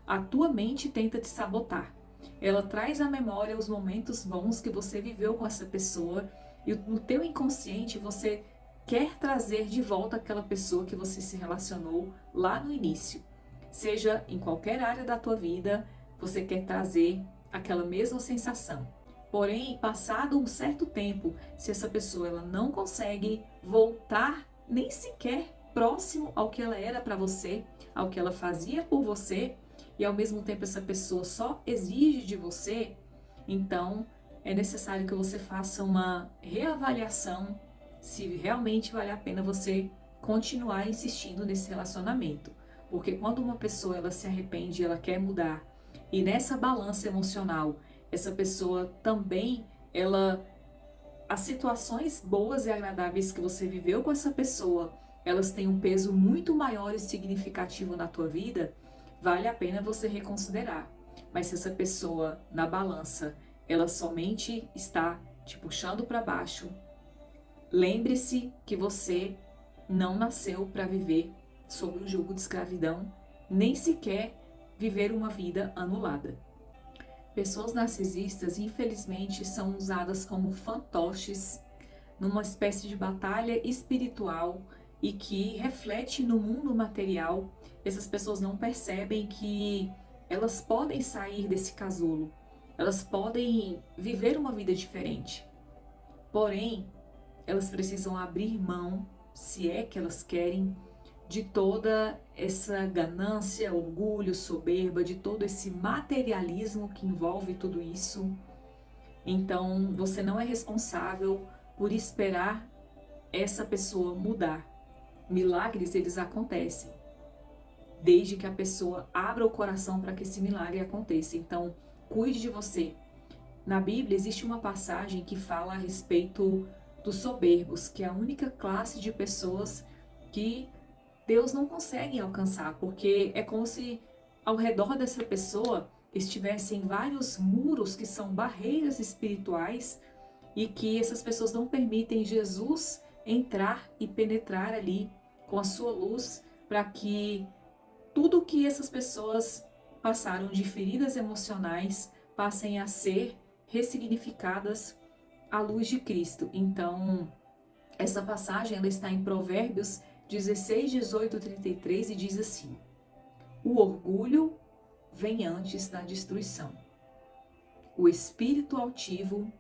a tua mente tenta te sabotar. Ela traz à memória os momentos bons que você viveu com essa pessoa e no teu inconsciente você quer trazer de volta aquela pessoa que você se relacionou lá no início. Seja em qualquer área da tua vida, você quer trazer aquela mesma sensação. Porém, passado um certo tempo, se essa pessoa ela não consegue voltar nem sequer próximo ao que ela era para você, ao que ela fazia por você, e ao mesmo tempo essa pessoa só exige de você, então é necessário que você faça uma reavaliação se realmente vale a pena você continuar insistindo nesse relacionamento. Porque quando uma pessoa ela se arrepende, ela quer mudar, e nessa balança emocional, essa pessoa também, as situações boas e agradáveis que você viveu com essa pessoa, elas têm um peso muito maior e significativo na tua vida, vale a pena você reconsiderar. Mas se essa pessoa, na balança, ela somente está te puxando para baixo, lembre-se que você não nasceu para viver sob o jugo de escravidão, nem sequer viver uma vida anulada. Pessoas narcisistas, infelizmente, são usadas como fantoches numa espécie de batalha espiritual e que reflete no mundo material. Essas pessoas não percebem que elas podem sair desse casulo, elas podem viver uma vida diferente. Porém, elas precisam abrir mão, se é que elas querem, de toda essa ganância, orgulho, soberba, de todo esse materialismo que envolve tudo isso. Então, você não é responsável por esperar essa pessoa mudar. Milagres, eles acontecem, desde que a pessoa abra o coração para que esse milagre aconteça. Então, cuide de você. Na Bíblia, existe uma passagem que fala a respeito dos soberbos, que é a única classe de pessoas que Deus não consegue alcançar, porque é como se ao redor dessa pessoa estivessem vários muros que são barreiras espirituais e que essas pessoas não permitem Jesus entrar e penetrar ali com a sua luz, para que tudo que essas pessoas passaram de feridas emocionais passem a ser ressignificadas à luz de Cristo. Então, essa passagem ela está em Provérbios 16, 18, 33 e diz assim: o orgulho vem antes da destruição, o espírito altivo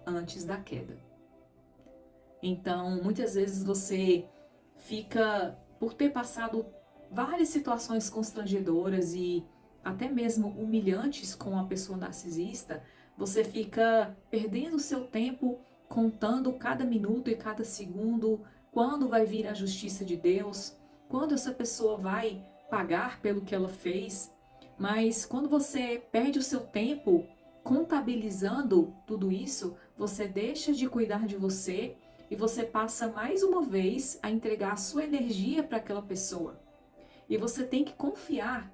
antes da queda. Então, muitas vezes você fica, por ter passado várias situações constrangedoras e até mesmo humilhantes com a pessoa narcisista, você fica perdendo o seu tempo contando cada minuto e cada segundo, quando vai vir a justiça de Deus, quando essa pessoa vai pagar pelo que ela fez. Mas quando você perde o seu tempo contabilizando tudo isso, você deixa de cuidar de você e você passa mais uma vez a entregar a sua energia para aquela pessoa. E você tem que confiar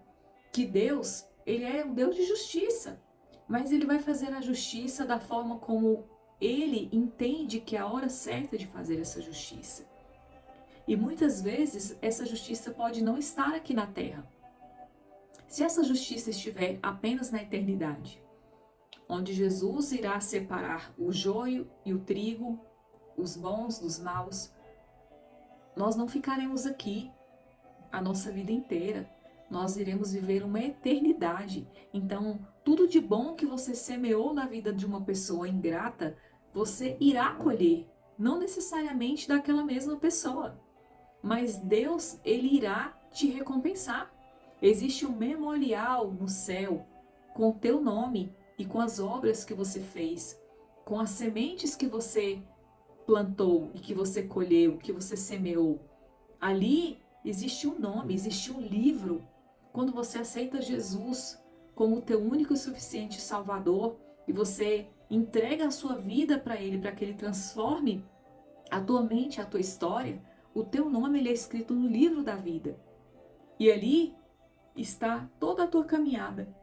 que Deus, ele é um Deus de justiça, mas ele vai fazer a justiça da forma como ele entende que é a hora certa de fazer essa justiça. E muitas vezes essa justiça pode não estar aqui na terra. Se essa justiça estiver apenas na eternidade, onde Jesus irá separar o joio e o trigo, os bons dos maus, nós não ficaremos aqui a nossa vida inteira. Nós iremos viver uma eternidade. Então, tudo de bom que você semeou na vida de uma pessoa ingrata, você irá colher. Não necessariamente daquela mesma pessoa, mas Deus, Ele irá te recompensar. Existe um memorial no céu com o teu nome e com as obras que você fez, com as sementes que você plantou e que você colheu, que você semeou. Ali existe um nome, existe um livro. Quando você aceita Jesus como o teu único e suficiente Salvador e você entrega a sua vida para Ele, para que Ele transforme a tua mente, a tua história, o teu nome ele é escrito no livro da vida. E ali está toda a tua caminhada.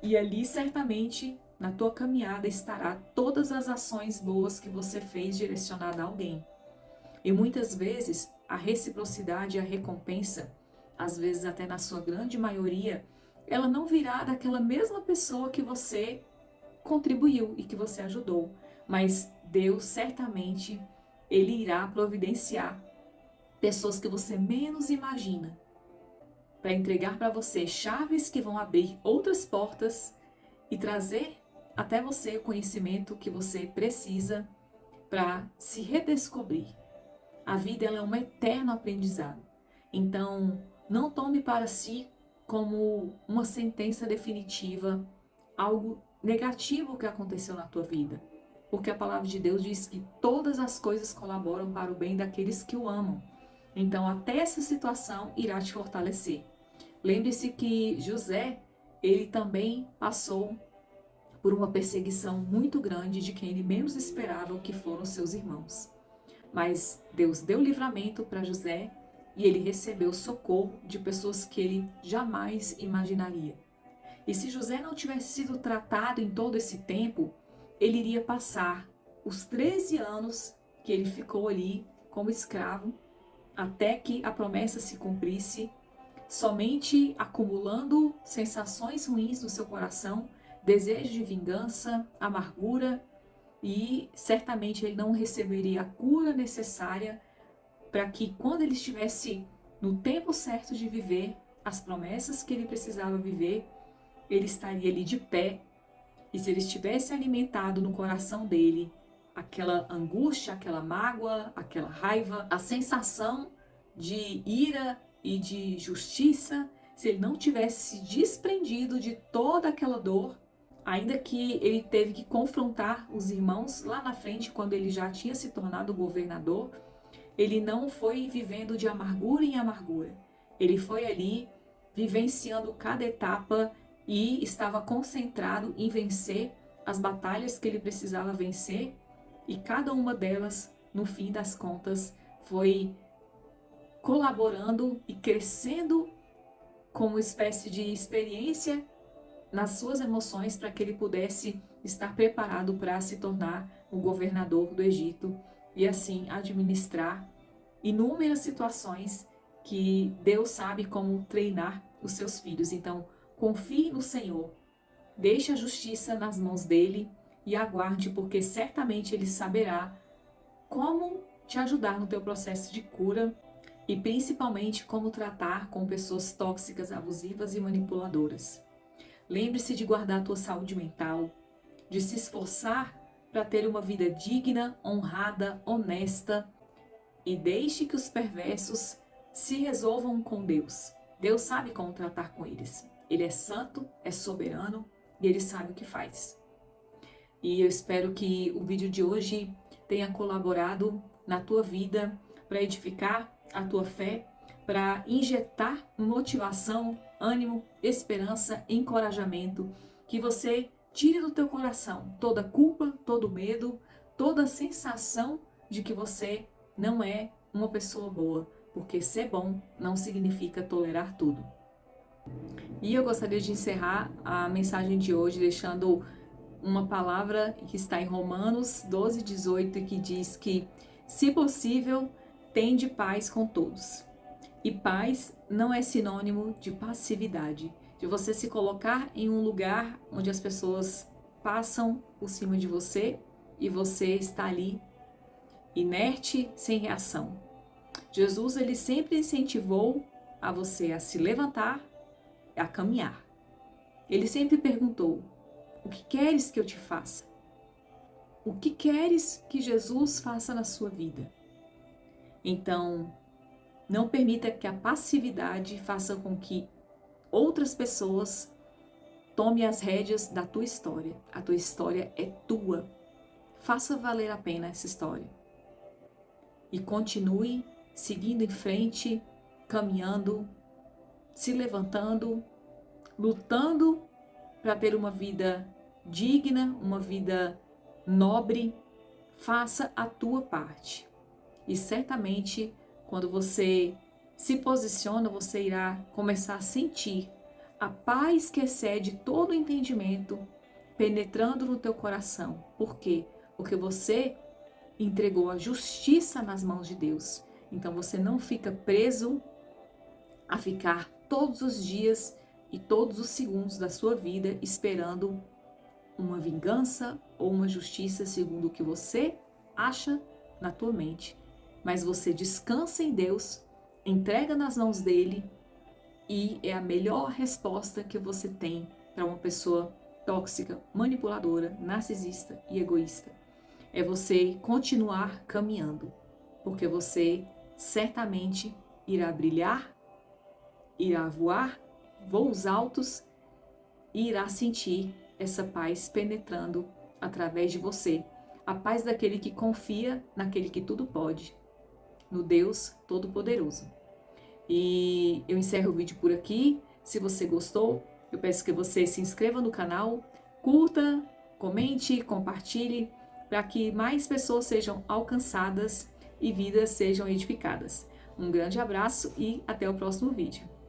E ali certamente na tua caminhada estará todas as ações boas que você fez direcionada a alguém. E muitas vezes a reciprocidade e a recompensa, às vezes até na sua grande maioria, ela não virá daquela mesma pessoa que você contribuiu e que você ajudou. Mas Deus certamente, Ele irá providenciar pessoas que você menos imagina para entregar para você chaves que vão abrir outras portas e trazer até você o conhecimento que você precisa para se redescobrir. A vida ela é um eterno aprendizado. Então, não tome para si como uma sentença definitiva algo negativo que aconteceu na tua vida. Porque a palavra de Deus diz que todas as coisas colaboram para o bem daqueles que o amam. Então, até essa situação irá te fortalecer. Lembre-se que José, ele também passou por uma perseguição muito grande de quem ele menos esperava, que foram seus irmãos. Mas Deus deu livramento para José e ele recebeu socorro de pessoas que ele jamais imaginaria. E se José não tivesse sido tratado em todo esse tempo, ele iria passar os 13 anos que ele ficou ali como escravo, até que a promessa se cumprisse, somente acumulando sensações ruins no seu coração, desejo de vingança, amargura, e certamente ele não receberia a cura necessária para que quando ele estivesse no tempo certo de viver as promessas que ele precisava viver, ele estaria ali de pé. E se ele estivesse alimentado no coração dele aquela angústia, aquela mágoa, aquela raiva, a sensação de ira e de justiça, se ele não tivesse se desprendido de toda aquela dor, ainda que ele teve que confrontar os irmãos lá na frente, quando ele já tinha se tornado governador, ele não foi vivendo de amargura em amargura. Ele foi ali vivenciando cada etapa e estava concentrado em vencer as batalhas que ele precisava vencer, e cada uma delas, no fim das contas, foi colaborando e crescendo como uma espécie de experiência nas suas emoções para que ele pudesse estar preparado para se tornar o governador do Egito e assim administrar inúmeras situações que Deus sabe como treinar os seus filhos. Então, confie no Senhor, deixe a justiça nas mãos dele e aguarde, porque certamente ele saberá como te ajudar no teu processo de cura e principalmente como tratar com pessoas tóxicas, abusivas e manipuladoras. Lembre-se de guardar a tua saúde mental, de se esforçar para ter uma vida digna, honrada, honesta, e deixe que os perversos se resolvam com Deus. Deus sabe como tratar com eles. Ele é santo, é soberano e ele sabe o que faz. E eu espero que o vídeo de hoje tenha colaborado na tua vida para edificar a tua fé, para injetar motivação, ânimo, esperança, encorajamento, que você tire do teu coração toda culpa, todo medo, toda sensação de que você não é uma pessoa boa, porque ser bom não significa tolerar tudo. E eu gostaria de encerrar a mensagem de hoje deixando uma palavra que está em Romanos 12:18 e que diz que, se possível, tende paz com todos. E paz não é sinônimo de passividade, de você se colocar em um lugar onde as pessoas passam por cima de você e você está ali inerte, sem reação. Jesus, ele sempre incentivou a você a se levantar, a caminhar. Ele sempre perguntou: o que queres que eu te faça? O que queres que Jesus faça na sua vida? Então, não permita que a passividade faça com que outras pessoas tomem as rédeas da tua história. A tua história é tua. Faça valer a pena essa história. E continue seguindo em frente, caminhando, se levantando, lutando para ter uma vida digna, uma vida nobre. Faça a tua parte. E certamente, quando você se posiciona, você irá começar a sentir a paz que excede todo o entendimento penetrando no teu coração. Por quê? Porque você entregou a justiça nas mãos de Deus. Então você não fica preso a ficar todos os dias e todos os segundos da sua vida esperando uma vingança ou uma justiça segundo o que você acha na tua mente. Mas você descansa em Deus, entrega nas mãos dele, e é a melhor resposta que você tem para uma pessoa tóxica, manipuladora, narcisista e egoísta. É você continuar caminhando, porque você certamente irá brilhar, irá voar voos altos e irá sentir essa paz penetrando através de você. A paz daquele que confia naquele que tudo pode, no Deus Todo-Poderoso. E eu encerro o vídeo por aqui. Se você gostou, eu peço que você se inscreva no canal, curta, comente, compartilhe, para que mais pessoas sejam alcançadas e vidas sejam edificadas. Um grande abraço e até o próximo vídeo.